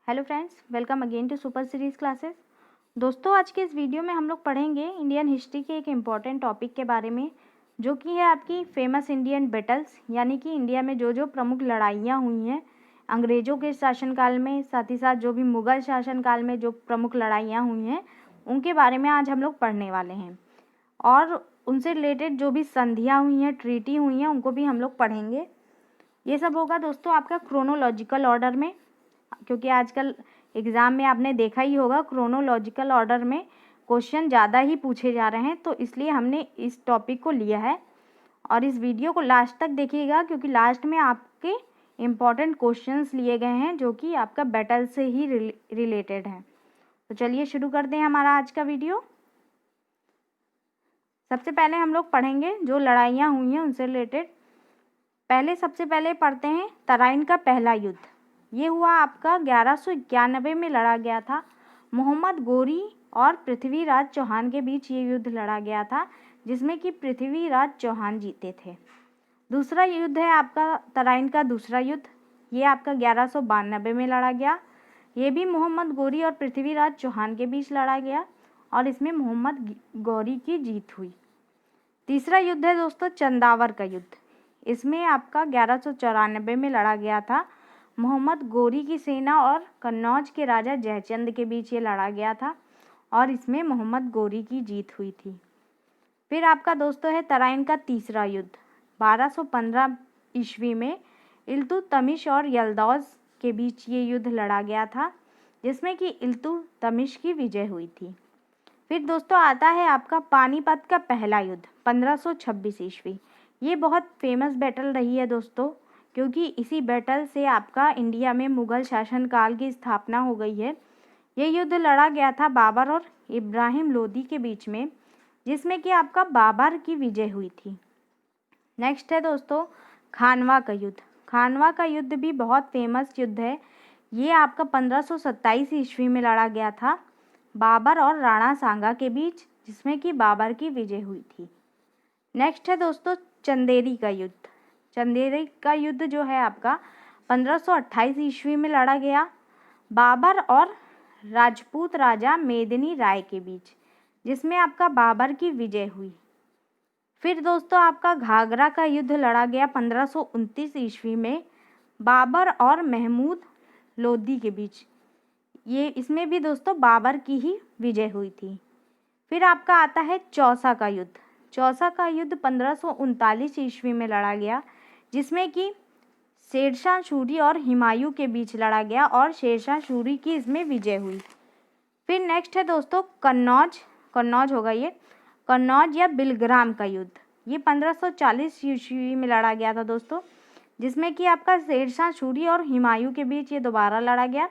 Hello friends, welcome again to super series classes. दोस्तों, आज के इस वीडियो में हम लोग पढ़ेंगे इंडियन हिस्ट्री के एक इम्पॉर्टेंट टॉपिक के बारे में, जो कि है आपकी फेमस इंडियन बैटल्स, यानी कि इंडिया में जो जो प्रमुख लड़ाइयाँ हुई हैं अंग्रेज़ों के शासनकाल में, साथ ही साथ जो भी मुग़ल शासनकाल में जो प्रमुख लड़ाइयाँ हुई हैं उनके बारे में आज हम लोग पढ़ने वाले हैं। और उनसे रिलेटेड जो भी संधियाँ हुई हैं, ट्रीटी हुई हैं, उनको भी हम लोग पढ़ेंगे। ये सब होगा दोस्तों आपका क्रोनोलॉजिकल ऑर्डर में, क्योंकि आजकल एग्ज़ाम में आपने देखा ही होगा क्रोनोलॉजिकल ऑर्डर में क्वेश्चन ज़्यादा ही पूछे जा रहे हैं, तो इसलिए हमने इस टॉपिक को लिया है। और इस वीडियो को लास्ट तक देखिएगा, क्योंकि लास्ट में आपके इम्पॉर्टेंट क्वेश्चंस लिए गए हैं जो कि आपका बैटल से ही रिलेटेड हैं। तो चलिए शुरू करते हैं हमारा आज का वीडियो। सबसे पहले हम लोग पढ़ेंगे जो लड़ाइयाँ हुई हैं उनसे रिलेटेड। सबसे पहले पढ़ते हैं तराइन का पहला युद्ध। ये हुआ आपका 1191 में लड़ा गया था। मोहम्मद गोरी और पृथ्वीराज चौहान के बीच ये युद्ध लड़ा गया था, जिसमें कि पृथ्वीराज चौहान जीते थे। दूसरा युद्ध है आपका तराइन का दूसरा युद्ध। ये आपका 1192 में लड़ा गया। ये भी मोहम्मद गोरी और पृथ्वीराज चौहान के बीच लड़ा गया और इसमें मोहम्मद गोरी की जीत हुई। तीसरा युद्ध है दोस्तों चंदावर का युद्ध। इसमें आपका 1194 में लड़ा गया था। मोहम्मद गोरी की सेना और कन्नौज के राजा जयचंद के बीच ये लड़ा गया था और इसमें मोहम्मद गोरी की जीत हुई थी। फिर आपका दोस्तों है तराइन का तीसरा युद्ध। 1215 ईस्वी में इल्तुतमिश और यल्दौज के बीच ये युद्ध लड़ा गया था, जिसमें कि इल्तुतमिश की विजय हुई थी। फिर दोस्तों आता है आपका पानीपत का पहला युद्ध 1526 ईस्वी। ये बहुत फेमस बैटल रही है दोस्तों, क्योंकि इसी बैटल से आपका इंडिया में मुग़ल शासनकाल की स्थापना हो गई है। ये युद्ध लड़ा गया था बाबर और इब्राहिम लोदी के बीच में, जिसमें कि आपका बाबर की विजय हुई थी। नेक्स्ट है दोस्तों खानवा का युद्ध। खानवा का युद्ध भी बहुत फेमस युद्ध है। ये आपका 1527 ईस्वी में लड़ा गया था बाबर और राणा सांगा के बीच, जिसमें कि बाबर की विजय हुई थी। नेक्स्ट है दोस्तों चंदेरी का युद्ध। चंदेरी का युद्ध जो है आपका 1528 ईस्वी में लड़ा गया बाबर और राजपूत राजा मेदिनी राय के बीच, जिसमें आपका बाबर की विजय हुई। फिर दोस्तों आपका घाघरा का युद्ध लड़ा गया 1529 ईस्वी में बाबर और महमूद लोदी के बीच। ये इसमें भी दोस्तों बाबर की ही विजय हुई थी। फिर आपका आता है चौसा का युद्ध। चौसा का युद्ध 1539 ईस्वी में लड़ा गया, जिसमें कि शेरशाह सूरी और हुमायूं के बीच लड़ा गया और शेरशाह सूरी की इसमें विजय हुई। फिर नेक्स्ट है दोस्तों कन्नौज होगा ये कन्नौज या बिलग्राम का युद्ध। ये 1540 ईस्वी में लड़ा गया था दोस्तों, जिसमें कि आपका शेरशाह सूरी और हुमायूं के बीच ये दोबारा लड़ा गया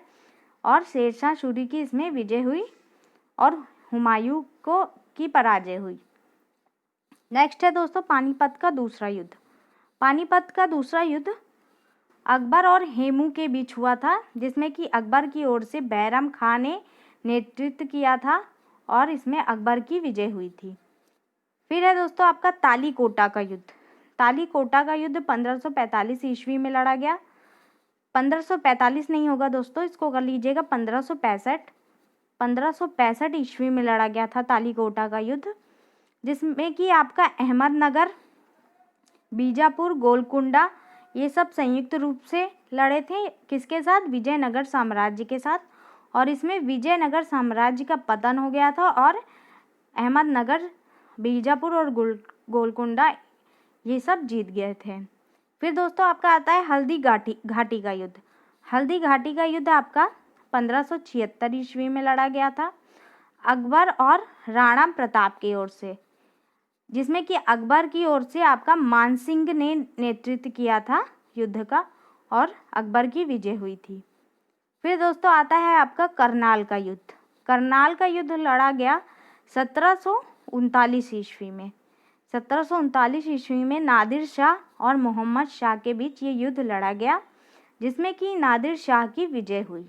और शेरशाह सूरी की इसमें विजय हुई और हुमायूं की पराजय हुई। नेक्स्ट है दोस्तों पानीपत का दूसरा युद्ध। पानीपत का दूसरा युद्ध अकबर और हेमू के बीच हुआ था, जिसमें कि अकबर की ओर से बैरम खां ने नेतृत्व किया था और इसमें अकबर की विजय हुई थी। फिर है दोस्तों आपका तालीकोटा का युद्ध। तालीकोटा का युद्ध 1545 ईस्वी में लड़ा गया। 1545 नहीं होगा दोस्तों, इसको कर लीजिएगा 1565 ईस्वी में लड़ा गया था तालीकोटा का युद्ध, जिसमें कि आपका अहमदनगर, बीजापुर, गोलकुंडा ये सब संयुक्त रूप से लड़े थे। किसके साथ? विजयनगर साम्राज्य के साथ। और इसमें विजयनगर साम्राज्य का पतन हो गया था और अहमदनगर, बीजापुर और गोलकुंडा ये सब जीत गए थे। फिर दोस्तों आपका आता है हल्दी घाटी का युद्ध। हल्दी घाटी का युद्ध आपका 1576 ईस्वी में लड़ा गया था अकबर और राणा प्रताप की ओर से, जिसमें कि अकबर की ओर से आपका मानसिंह ने नेतृत्व किया था युद्ध का और अकबर की विजय हुई थी। फिर दोस्तों आता है आपका करनाल का युद्ध। करनाल का युद्ध लड़ा गया 1739 ईस्वी में। 1739 ईस्वी में नादिर शाह और मोहम्मद शाह के बीच ये युद्ध लड़ा गया, जिसमें कि नादिर शाह की विजय हुई।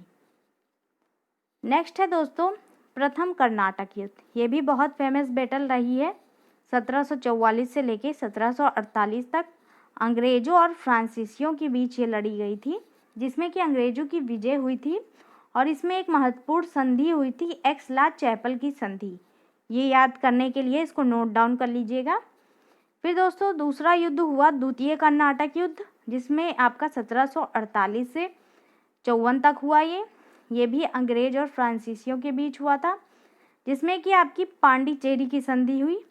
नेक्स्ट है दोस्तों प्रथम कर्नाटक युद्ध। ये भी बहुत फेमस बैटल रही है। 1744 से लेके 1748 तक अंग्रेजों और फ्रांसीसियों के बीच ये लड़ी गई थी, जिसमें कि अंग्रेजों की विजय हुई थी और इसमें एक महत्वपूर्ण संधि हुई थी एक्स-ला-चैपल की संधि। ये याद करने के लिए इसको नोट डाउन कर लीजिएगा। फिर दोस्तों दूसरा युद्ध हुआ द्वितीय कर्नाटक युद्ध, जिसमें आपका 1748 से 54 तक हुआ। ये भी अंग्रेज और फ्रांसीसियों के बीच हुआ था, जिसमें कि आपकी पांडिचेरी की संधि हुई।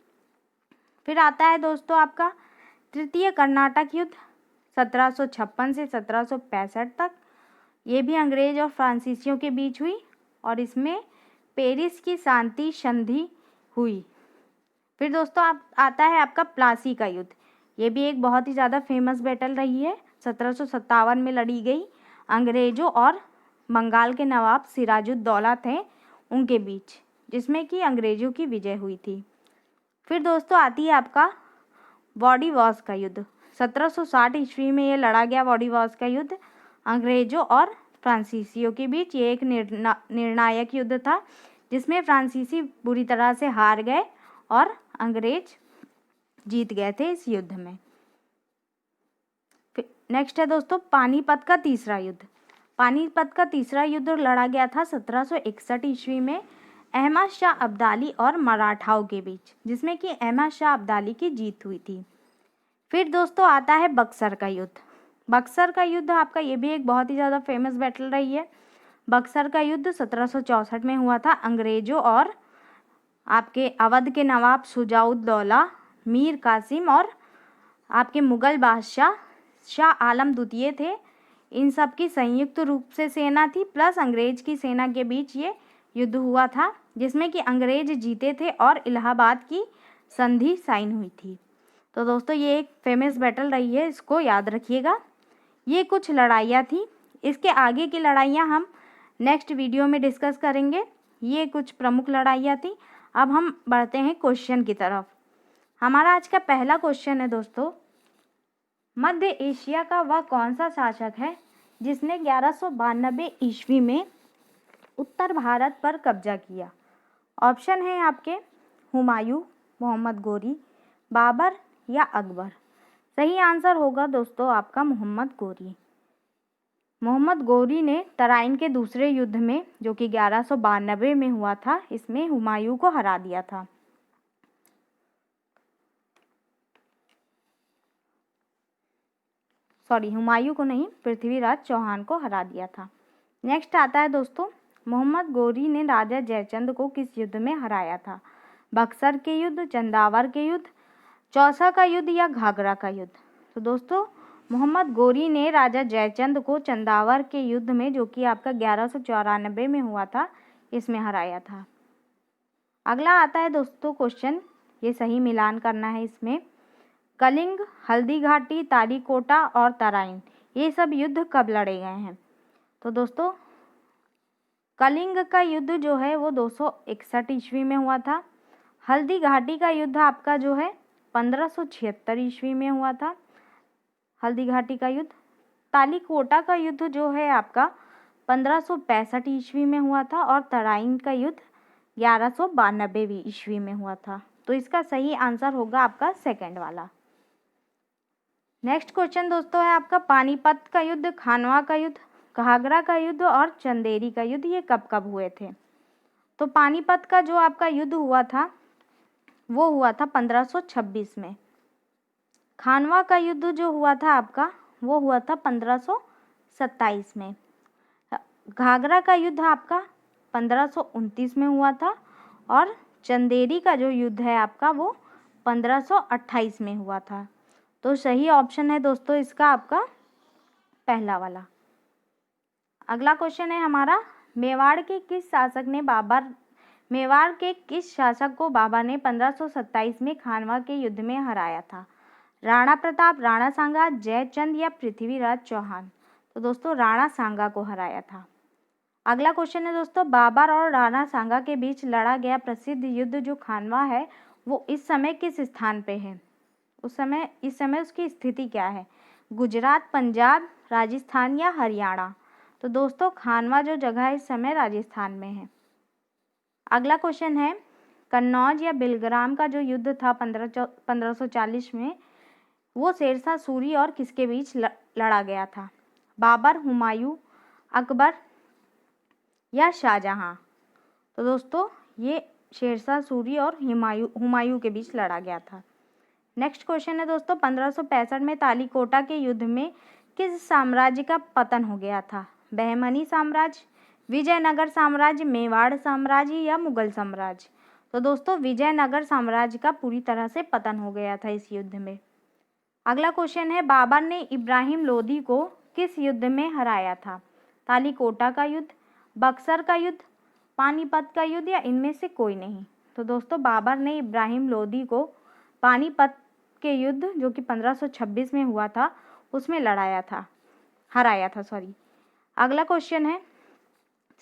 फिर आता है दोस्तों आपका तृतीय कर्नाटक युद्ध 1756 से 1765 तक। ये भी अंग्रेज और फ्रांसीसियों के बीच हुई और इसमें पेरिस की शांति संधि हुई। फिर दोस्तों आता है आपका प्लासी का युद्ध। ये भी एक बहुत ही ज़्यादा फेमस बैटल रही है, 1757 में लड़ी गई अंग्रेजों और बंगाल के नवाब सिराजुद्दौला थे उनके बीच, जिसमें कि अंग्रेजों की विजय हुई थी। फिर दोस्तों आती है आपका वॉडिवॉर्स का युद्ध। 1760 ईस्वी में ये लड़ा गया वॉडिवॉर्स का युद्ध अंग्रेजों और फ्रांसीसियों के बीच। ये एक निर्णायक युद्ध था, जिसमें फ्रांसीसी बुरी तरह से हार गए और अंग्रेज जीत गए थे इस युद्ध में। नेक्स्ट है दोस्तों पानीपत का तीसरा युद्ध। पानीपत का तीसरा युद्ध लड़ा गया था 1761 ईस्वी में अहमद शाह अब्दाली और मराठाओं के बीच, जिसमें कि अहमद शाह अब्दाली की जीत हुई थी। फिर दोस्तों आता है बक्सर का युद्ध। बक्सर का युद्ध आपका ये भी एक बहुत ही ज़्यादा फेमस बैटल रही है। बक्सर का युद्ध 1764 में हुआ था अंग्रेजों और आपके अवध के नवाब शुजाउद्दौला, मीर कासिम और आपके मुगल बादशाह शाह आलम द्वितीय थे। इन सब की संयुक्त रूप से सेना थी प्लस अंग्रेज की सेना के बीच ये युद्ध हुआ था, जिसमें कि अंग्रेज जीते थे और इलाहाबाद की संधि साइन हुई थी। तो दोस्तों ये एक फेमस बैटल रही है, इसको याद रखिएगा। ये कुछ लड़ाइयाँ थी, इसके आगे की लड़ाइयाँ हम नेक्स्ट वीडियो में डिस्कस करेंगे। ये कुछ प्रमुख लड़ाइयाँ थी। अब हम बढ़ते हैं क्वेश्चन की तरफ। हमारा आज का पहला क्वेश्चन है दोस्तों, मध्य एशिया का वह कौन सा शासक है जिसने 1192 ईस्वी में उत्तर भारत पर कब्जा किया? ऑप्शन है आपके हुमायूं, मोहम्मद गोरी, बाबर या अकबर। सही आंसर होगा दोस्तों आपका मोहम्मद गोरी। मोहम्मद गोरी ने तराइन के दूसरे युद्ध में, जो कि 1192 में हुआ था, इसमें हुमायूं को हरा दिया था। हुमायूं को नहीं, पृथ्वीराज चौहान को हरा दिया था। नेक्स्ट आता है दोस्तों, मोहम्मद गोरी ने राजा जयचंद को किस युद्ध में हराया था? बक्सर के युद्ध, चंदावर के युद्ध, चौसा का युद्ध या घाघरा का युद्ध। तो दोस्तों मोहम्मद गोरी ने राजा जयचंद को चंदावर के युद्ध में, जो कि आपका 1194 में हुआ था, इसमें हराया था। अगला आता है दोस्तों क्वेश्चन, ये सही मिलान करना है इसमें। कलिंग, हल्दी घाटी, तारीकोटा और तराइन, ये सब युद्ध कब लड़े गए हैं? तो दोस्तों कलिंग का युद्ध जो है वो 261 ईस्वी में हुआ था। हल्दी घाटी का युद्ध आपका जो है 1576 ईस्वी में हुआ था, हल्दी घाटी का युद्ध। तालीकोटा का युद्ध जो है आपका 1565 ईस्वी में हुआ था और तराइन का युद्ध 1192 ईस्वी में हुआ था। तो इसका सही आंसर होगा आपका सेकंड वाला। नेक्स्ट क्वेश्चन दोस्तों है आपका पानीपत का युद्ध, खानवा का युद्ध, घाघरा का युद्ध और चंदेरी का युद्ध, ये कब कब हुए थे? तो पानीपत का जो आपका युद्ध हुआ था वो हुआ था 1526 में। खानवा का युद्ध जो हुआ था आपका वो हुआ था 1527 में। घाघरा का युद्ध आपका 1529 में हुआ था और चंदेरी का जो युद्ध है आपका वो 1528 में हुआ था। तो सही ऑप्शन है दोस्तों इसका आपका पहला वाला। अगला क्वेश्चन है हमारा, मेवाड़ के किस शासक को बाबर ने 1527 में खानवा के युद्ध में हराया था? राणा प्रताप, राणा सांगा, जयचंद या पृथ्वीराज चौहान। तो दोस्तों राणा सांगा को हराया था। अगला क्वेश्चन है दोस्तों, बाबर और राणा सांगा के बीच लड़ा गया प्रसिद्ध युद्ध जो खानवा है वो इस समय किस स्थान पे है? इस समय उसकी स्थिति क्या है? गुजरात, पंजाब, राजस्थान या हरियाणा। तो दोस्तों खानवा जो जगह है इस समय राजस्थान में है। अगला क्वेश्चन है, कन्नौज या बिलग्राम का जो युद्ध था 1540 में, वो शेरशाह सूरी और किसके बीच लड़ा गया था? बाबर, हुमायूं, अकबर या शाहजहां? तो दोस्तों ये शेरशाह सूरी और हुमायूं के बीच लड़ा गया था। नेक्स्ट क्वेश्चन है दोस्तों, 1565 में तालीकोटा के युद्ध में किस साम्राज्य का पतन हो गया था? बहमनी साम्राज्य, विजयनगर साम्राज्य, मेवाड़ साम्राज्य या मुगल साम्राज्य? तो दोस्तों विजयनगर साम्राज्य का पूरी तरह से पतन हो गया था इस युद्ध में। अगला क्वेश्चन है, बाबर ने इब्राहिम लोदी को किस युद्ध में हराया था? तालीकोटा का युद्ध, बक्सर का युद्ध, पानीपत का युद्ध या इनमें से कोई नहीं? तो दोस्तों बाबर ने इब्राहिम लोदी को पानीपत के युद्ध जो कि 1526 में हुआ था उसमें हराया था। अगला क्वेश्चन है,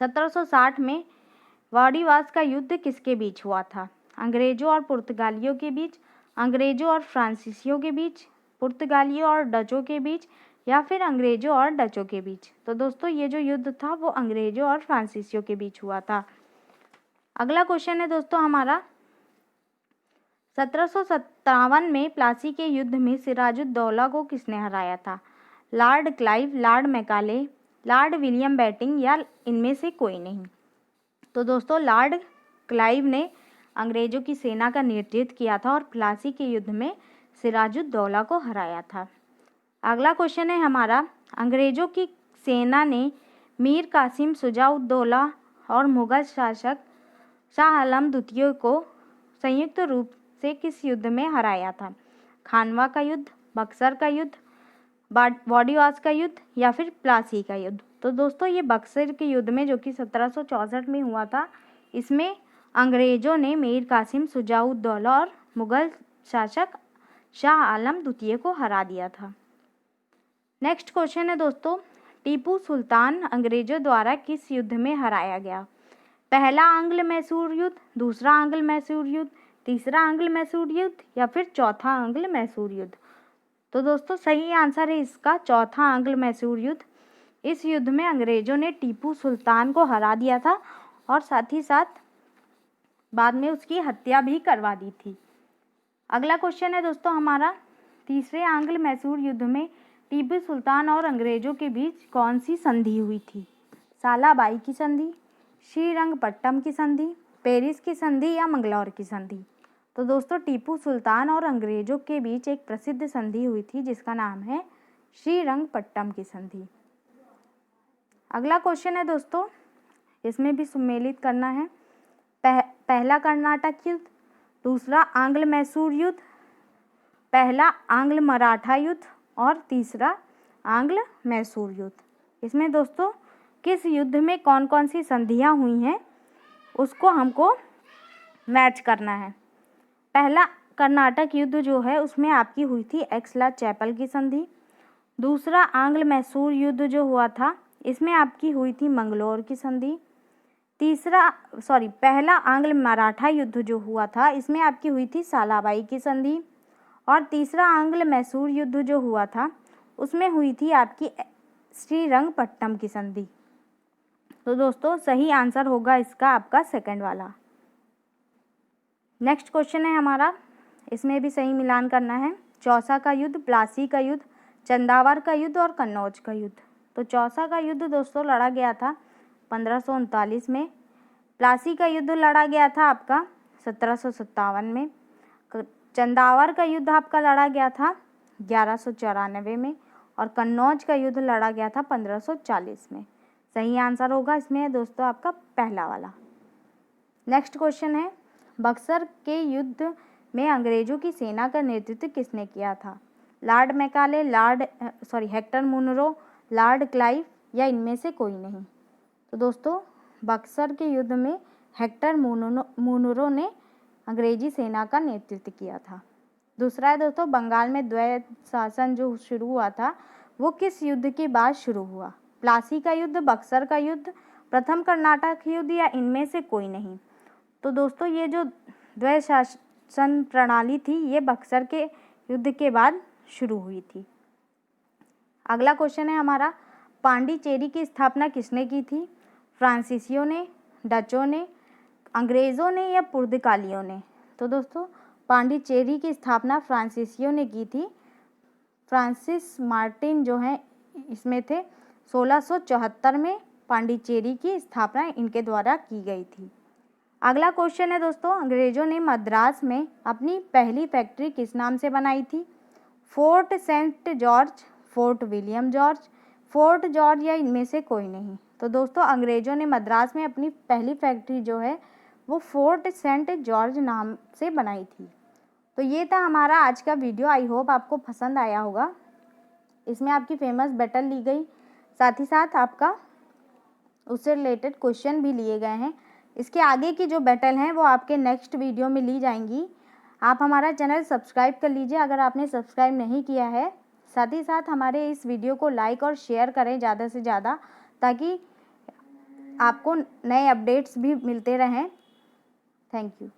1760 में वाडीवास का युद्ध किसके बीच हुआ था? अंग्रेजों और पुर्तगालियों के बीच, अंग्रेजों और फ्रांसीसियों के बीच, पुर्तगालियों और डचों के बीच या फिर अंग्रेजों और डचों के बीच? तो दोस्तों ये जो युद्ध था वो अंग्रेजों और फ्रांसीसियों के बीच हुआ था। अगला क्वेश्चन है दोस्तों हमारा, 1757 में प्लासी के युद्ध में सिराजुद्दौला को किसने हराया था? Lord Clive, Lord Macaulay, Lord William Bentinck या इनमें से कोई नहीं? तो दोस्तों लॉर्ड क्लाइव ने अंग्रेजों की सेना का नेतृत्व किया था और प्लासी के युद्ध में सिराजुद्दौला को हराया था। अगला क्वेश्चन है हमारा, अंग्रेजों की सेना ने मीर कासिम शुजाउद्दौला और मुगल शासक शाह आलम द्वितीय को संयुक्त रूप से किस युद्ध में हराया था? खानवा का युद्ध, बक्सर का युद्ध, वाडीवास का युद्ध या फिर प्लासी का युद्ध? तो दोस्तों ये बक्सर के युद्ध में जो कि 1764 में हुआ था, इसमें अंग्रेजों ने मीर कासिम शुजाउद्दौला और मुगल शासक शाह आलम द्वितीय को हरा दिया था। नेक्स्ट क्वेश्चन है दोस्तों, टीपू सुल्तान अंग्रेजों द्वारा किस युद्ध में हराया गया? पहला आंग्ल मैसूर युद्ध, दूसरा आंग्ल मैसूर युद्ध, तीसरा आंग्ल मैसूर युद्ध या फिर चौथा आंग्ल मैसूर युद्ध? तो दोस्तों सही आंसर है इसका चौथा आंग्ल मैसूर युद्ध। इस युद्ध में अंग्रेजों ने टीपू सुल्तान को हरा दिया था और साथ ही साथ बाद में उसकी हत्या भी करवा दी थी। अगला क्वेश्चन है दोस्तों हमारा, तीसरे आंग्ल मैसूर युद्ध में टीपू सुल्तान और अंग्रेजों के बीच कौन सी संधि हुई थी? सालाबाई की संधि, श्रीरंगपट्टम की संधि, पेरिस की संधि या मंगलौर की संधि? तो दोस्तों टीपू सुल्तान और अंग्रेजों के बीच एक प्रसिद्ध संधि हुई थी जिसका नाम है श्रीरंगपट्टम की संधि। अगला क्वेश्चन है दोस्तों, इसमें भी सुमेलित करना है। पहला कर्नाटक युद्ध, दूसरा आंग्ल मैसूर युद्ध, पहला आंग्ल मराठा युद्ध और तीसरा आंग्ल मैसूर युद्ध। इसमें दोस्तों किस युद्ध में कौन कौन सी संधियां हुई हैं उसको हमको मैच करना है। पहला कर्नाटक युद्ध जो है उसमें आपकी हुई थी एक्सला चैपल की संधि। दूसरा आंग्ल मैसूर युद्ध जो हुआ था इसमें आपकी हुई थी मंगलौर की संधि। पहला आंग्ल मराठा युद्ध जो हुआ था इसमें आपकी हुई थी सालाबाई की संधि और तीसरा आंग्ल मैसूर युद्ध जो हुआ था उसमें हुई थी आपकी श्रीरंगपट्टम की संधि। तो दोस्तों सही आंसर होगा इसका आपका सेकंड वाला। नेक्स्ट क्वेश्चन है हमारा, इसमें भी सही मिलान करना है। चौसा का युद्ध, प्लासी का युद्ध, चंदावर का युद्ध और कन्नौज का युद्ध। तो चौसा का युद्ध दोस्तों लड़ा गया था 1539 में। प्लासी का युद्ध लड़ा गया था आपका 1757 में। चंदावर का युद्ध आपका लड़ा गया था 1194 में और कन्नौज का युद्ध लड़ा गया था 1540 में। सही आंसर होगा इसमें दोस्तों आपका पहला वाला। नेक्स्ट क्वेश्चन है, बक्सर के युद्ध में अंग्रेजों की सेना का नेतृत्व किसने किया था? Lord Macaulay, Hector Munro, Lord Clive या इनमें से कोई नहीं? तो दोस्तों बक्सर के युद्ध में हेक्टर मुनरो ने अंग्रेजी सेना का नेतृत्व किया था। दूसरा है दोस्तों, बंगाल में द्वैत शासन जो शुरू हुआ था वो किस युद्ध के बाद शुरू हुआ? प्लासी का युद्ध, बक्सर का युद्ध, प्रथम कर्नाटक युद्ध या इनमें से कोई नहीं? तो दोस्तों ये जो द्वैत शासन प्रणाली थी ये बक्सर के युद्ध के बाद शुरू हुई थी। अगला क्वेश्चन है हमारा, पांडिचेरी की स्थापना किसने की थी? फ्रांसीसियों ने, डचों ने, अंग्रेज़ों ने या पुर्तगालियों ने? तो दोस्तों पांडिचेरी की स्थापना फ्रांसीसियों ने की थी। फ्रांसिस मार्टिन जो हैं इसमें थे। 1674 में पांडिचेरी की स्थापना इनके द्वारा की गई थी। अगला क्वेश्चन है दोस्तों, अंग्रेजों ने मद्रास में अपनी पहली फैक्ट्री किस नाम से बनाई थी? Fort Saint George, Fort William George, Fort George या इनमें से कोई नहीं। तो दोस्तों अंग्रेजों ने मद्रास में अपनी पहली फैक्ट्री जो है वो फोर्ट सेंट जॉर्ज नाम से बनाई थी। तो ये था हमारा आज का वीडियो। आई होप आपको पसंद आया होगा। इसमें आपकी फेमस बैटल ली गई, साथ ही साथ आपका उससे रिलेटेड क्वेश्चन भी लिए गए हैं। इसके आगे की जो बैटल हैं वो आपके नेक्स्ट वीडियो में ली जाएंगी। आप हमारा चैनल सब्सक्राइब कर लीजिए अगर आपने सब्सक्राइब नहीं किया है। साथ ही साथ हमारे इस वीडियो को लाइक और शेयर करें ज़्यादा से ज़्यादा, ताकि आपको नए अपडेट्स भी मिलते रहें। Thank you.